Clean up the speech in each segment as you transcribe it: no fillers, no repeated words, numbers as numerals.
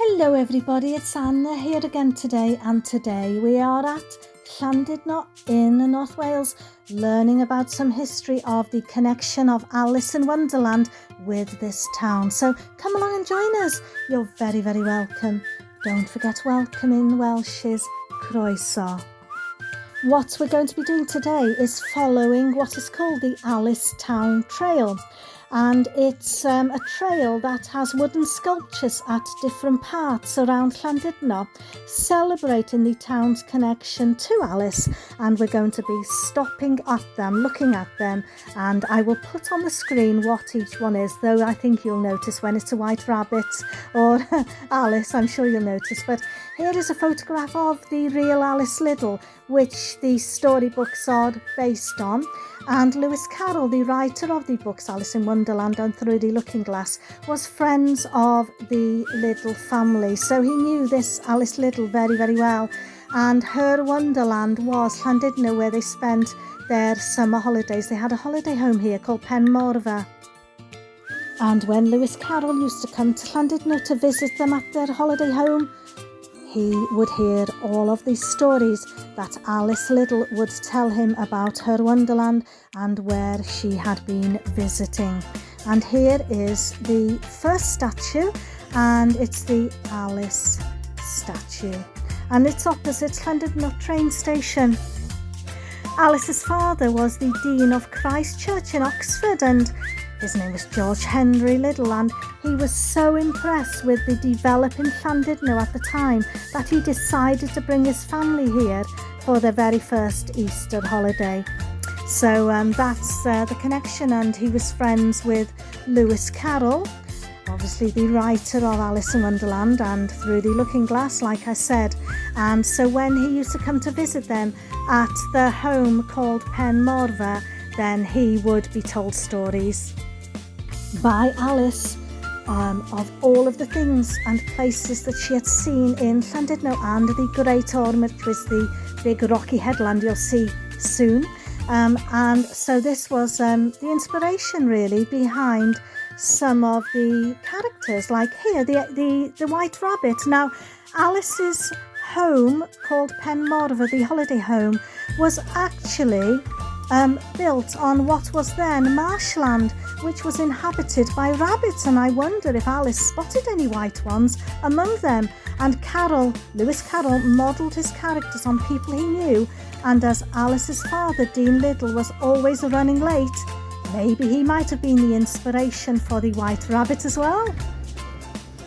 Hello everybody, it's Anna here again today, and today we are at Llandudno in North Wales, learning about some history of the connection of Alice in Wonderland with this town. So come along and join us. You're very, very welcome. Don't forget, welcome in Welsh is croeso. What we're going to be doing today is following what is called the Alice Town Trail. And it's a trail that has wooden sculptures at different parts around Llandudno, celebrating the town's connection to Alice. And we're going to be stopping at them, looking at them, and I will put on the screen what each one is, though I think you'll notice when it's a white rabbit or Alice, I'm sure you'll notice. But here is a photograph of the real Alice Liddell, which the storybooks are based on. And Lewis Carroll, the writer of the books Alice in Wonderland and Through the Looking Glass, was friends of the Liddell family. So he knew this Alice Liddell very, very well. And her Wonderland was Llandudno, where they spent their summer holidays. They had a holiday home here called PENMORFA. And when Lewis Carroll used to come to Llandudno to visit them at their holiday home, he would hear all of these stories that Alice Liddell would tell him about her Wonderland and where she had been visiting. And here is the first statue, and it's the Alice statue. And it's opposite Llandudno train station. Alice's father was the Dean of Christ Church in Oxford, and his name was George Henry Liddell, and he was so impressed with the developing Llandudno at the time that he decided to bring his family here for their very first Easter holiday. So that's the connection, and he was friends with Lewis Carroll, obviously the writer of Alice in Wonderland and Through the Looking Glass, like I said. And so when he used to come to visit them at their home called PENMORFA, then he would be told stories by Alice of all of the things and places that she had seen in Llandudno, and the Great Orme, which was the big rocky headland you'll see soon. And so this was the inspiration really behind some of the characters, like here the white rabbit. Now Alice's home called PENMORFA, the holiday home, was actually built on what was then marshland, which was inhabited by rabbits, and I wonder if Alice spotted any white ones among them. And Lewis Carroll modelled his characters on people he knew, and as Alice's father, Dean Liddell, was always running late, maybe he might have been the inspiration for the white rabbit as well.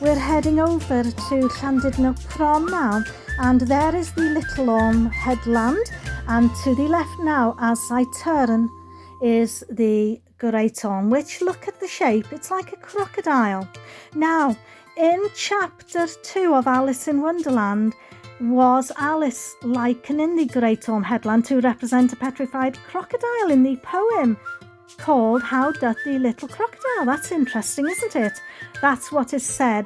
We're heading over to Llandudno Prom now, and there is the Little Orme headland, and to the left now as I turn is the Great Orme, which, look at the shape, it's like a crocodile. Now in chapter 2 of Alice in Wonderland was Alice likening the Great Orme headland to represent a petrified crocodile in the poem called How Doth the Little Crocodile. That's interesting, isn't it? That's what is said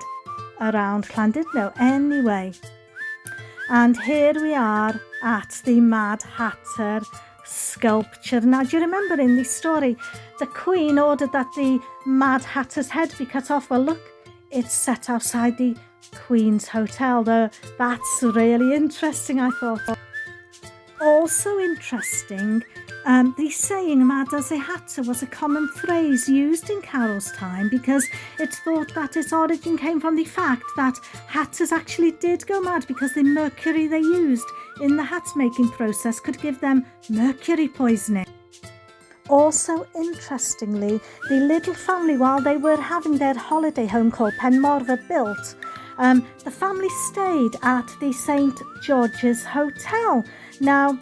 around Llandudno anyway. And here we are at the Mad Hatter sculpture. Now, do you remember in the story the Queen ordered that the Mad Hatter's head be cut off? Well, look, it's set outside the Queen's Hotel though. That's really interesting, I thought. Also interesting, the saying mad as a hatter was a common phrase used in Carroll's time, because it's thought that its origin came from the fact that hatters actually did go mad because the mercury they used in the hat making process could give them mercury poisoning. Also interestingly, the Liddell family, while they were having their holiday home called PENMORFA built, the family stayed at the St George's Hotel. Now,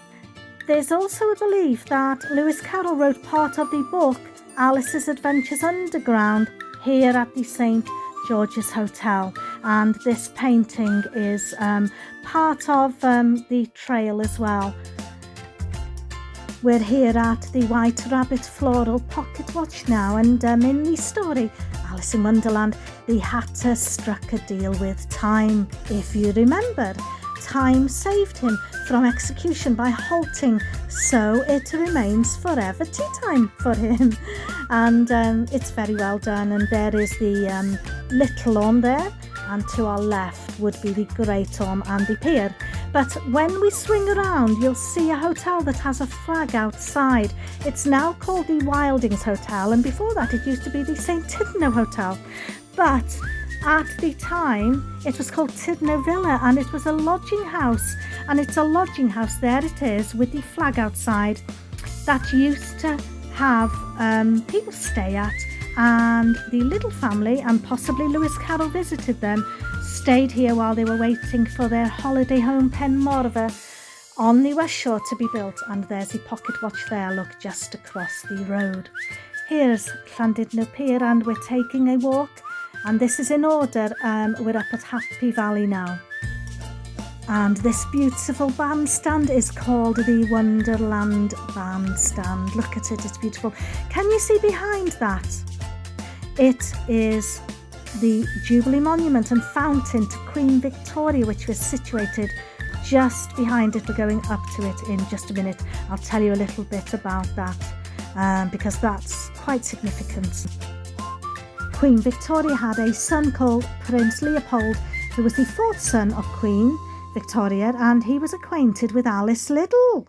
there's also a belief that Lewis Carroll wrote part of the book Alice's Adventures Underground here at the St George's Hotel, and this painting is part of the trail as well. We're here at the White Rabbit Floral Pocket Watch now, and in the story Alice in Wonderland, the Hatter struck a deal with time. If you remember, time saved him from execution by halting, so it remains forever tea time for him. And it's very well done. And there is the Little Orme there, and to our left would be the Great Orme and the pier. But when we swing around, you'll see a hotel that has a flag outside. It's now called the Wildings Hotel, and before that it used to be the St Tidno Hotel. But at the time it was called Tidno Villa, and it was a lodging house, and it's a lodging house, there it is, with the flag outside, that used to have people stay at, and the Liddell family, and possibly Lewis Carroll visited them, stayed here while they were waiting for their holiday home Penmorfa on the West Shore to be built. And there's the pocket watch there, look, just across the road. Here's Llandudno Pier, and we're taking a walk, and this is in order. We're up at Happy Valley now. And this beautiful bandstand is called the Wonderland Bandstand. Look at it, it's beautiful. Can you see behind that? It is the Jubilee Monument and Fountain to Queen Victoria, which was situated just behind it. We're going up to it in just a minute. I'll tell you a little bit about that because that's quite significant. Queen Victoria had a son called Prince Leopold, who was the fourth son of Queen Victoria, and he was acquainted with Alice Liddell.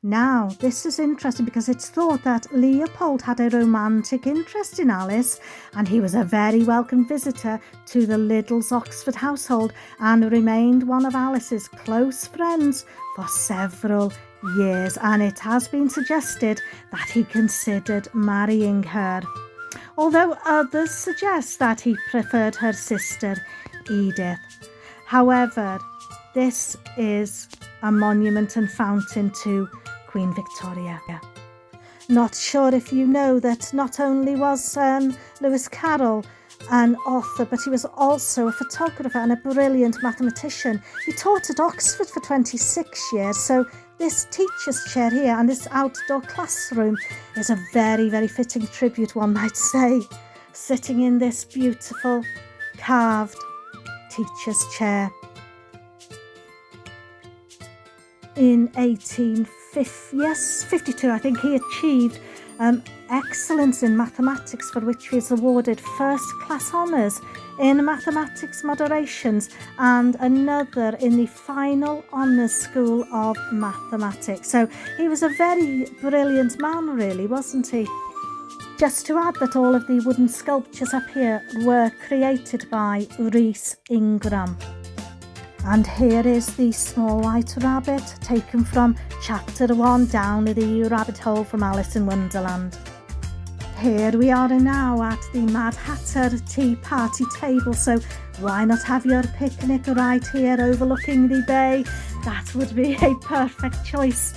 Now, this is interesting because it's thought that Leopold had a romantic interest in Alice, and he was a very welcome visitor to the Liddell's Oxford household and remained one of Alice's close friends for several years, and it has been suggested that he considered marrying her, although others suggest that he preferred her sister Edith. However, this is a monument and fountain to Queen Victoria. Not sure if you know that not only was Lewis Carroll an author, but he was also a photographer and a brilliant mathematician. He taught at Oxford for 26 years, so this teacher's chair here and this outdoor classroom is a very, very fitting tribute, one might say, sitting in this beautiful carved teacher's chair. In 1852, I think, he achieved excellence in mathematics, for which he was awarded first-class honours in mathematics moderations and another in the final honours school of mathematics. So he was a very brilliant man, really, wasn't he? Just to add that all of the wooden sculptures up here were created by Rhys Ingram. And here is the small white rabbit, taken from chapter 1, down the rabbit hole from Alice in Wonderland. Here we are now at the Mad Hatter tea party table, so why not have your picnic right here overlooking the bay? That would be a perfect choice.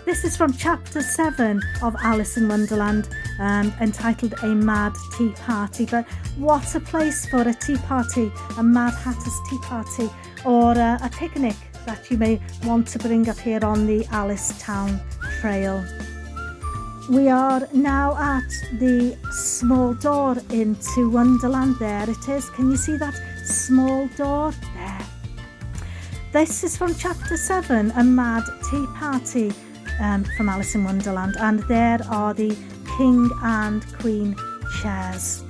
This is from chapter 7 of Alice in Wonderland, entitled A Mad Tea Party. But what a place for a tea party, a Mad Hatter's tea party, or a picnic that you may want to bring up here on the Alice Town Trail. We are now at the small door into Wonderland. There it is. Can you see that small door? There. This is from chapter 7, A Mad Tea Party, from Alice in Wonderland, and there are the King and Queen chairs,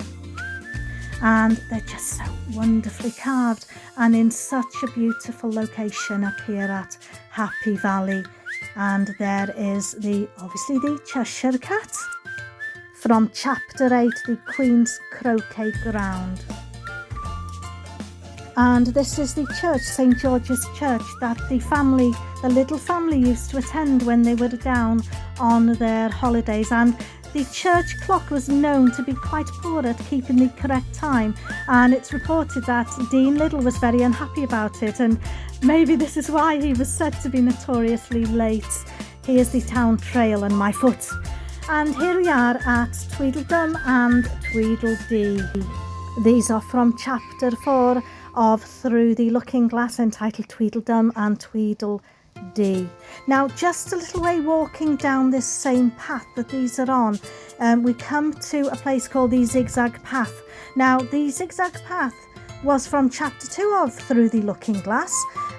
and they're just so wonderfully carved and in such a beautiful location up here at Happy Valley. And there is obviously the Cheshire Cat from chapter 8, the Queen's Croquet Ground. And this is the church, St George's Church, that the Liddell family used to attend when they were down on their holidays. And the church clock was known to be quite poor at keeping the correct time, and it's reported that Dean Liddell was very unhappy about it, and maybe this is why he was said to be notoriously late. Here's the town trail and my foot. And here we are at Tweedledum and Tweedledee. These are from chapter 4 of Through the Looking Glass, entitled Tweedledum and Tweedledee. Now, just a little way walking down this same path that these are on, we come to a place called the Zigzag Path. Now, the Zigzag Path was from chapter 2 of Through the Looking Glass,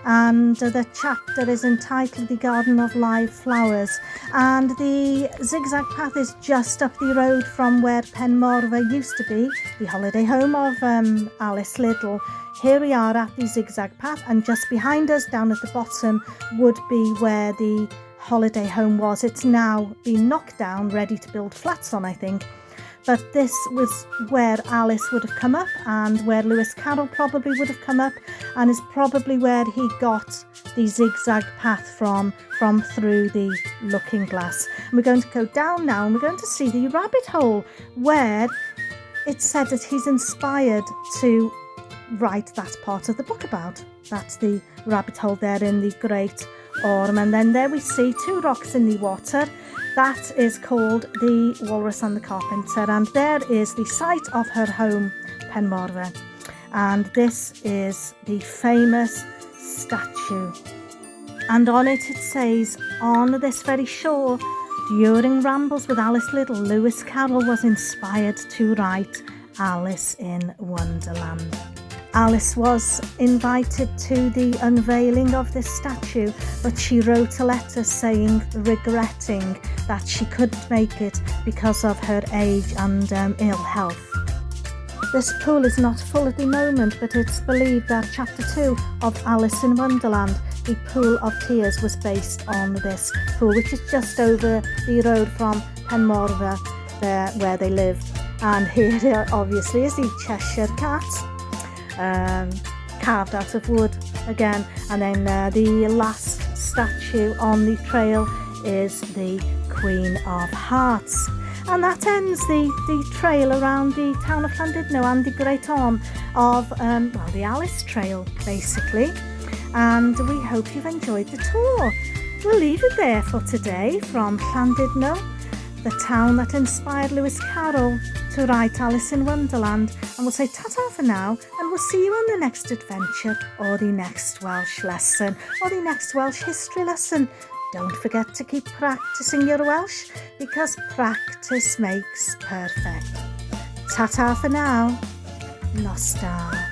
and the chapter is entitled The Garden of Live Flowers, and the Zigzag Path is just up the road from where Penmorfa used to be, the holiday home of Alice Liddell. here we are at the zigzag path, and just behind us down at the bottom would be where the holiday home was. It's now been knocked down, ready to build flats on, I think. But this was where Alice would have come up, and where Lewis Carroll probably would have come up, and is probably where he got the zigzag path from through the looking glass. And we're going to go down now, and we're going to see the rabbit hole where it's said that he's inspired to write that part of the book about. That's the rabbit hole there in the Great Orme. And then there we see two rocks in the water. That is called the Walrus and the Carpenter, and there is the site of her home, PENMORFA. And this is the famous statue. And on it says, on this very shore, during rambles with Alice Liddell, Lewis Carroll was inspired to write Alice in Wonderland. Alice was invited to the unveiling of this statue, but she wrote a letter saying, regretting that she couldn't make it because of her age and ill health. This pool is not full at the moment, but it's believed that chapter 2 of Alice in Wonderland, the Pool of Tears, was based on this pool, which is just over the road from PENMORFA, there where they lived. And here obviously is the Cheshire Cat, carved out of wood again. And then the last statue on the trail is the Queen of Hearts. And that ends the trail around the town of Llandudno and the Great Orme of the Alice Trail, basically. And we hope you've enjoyed the tour. We'll leave it there for today from Llandudno, the town that inspired Lewis Carroll to write Alice in Wonderland. And we'll say ta-ta for now, and we'll see you on the next adventure, or the next Welsh lesson, or the next Welsh history lesson. Don't forget to keep practicing your Welsh, because practice makes perfect. Ta-ta for now. Nostar.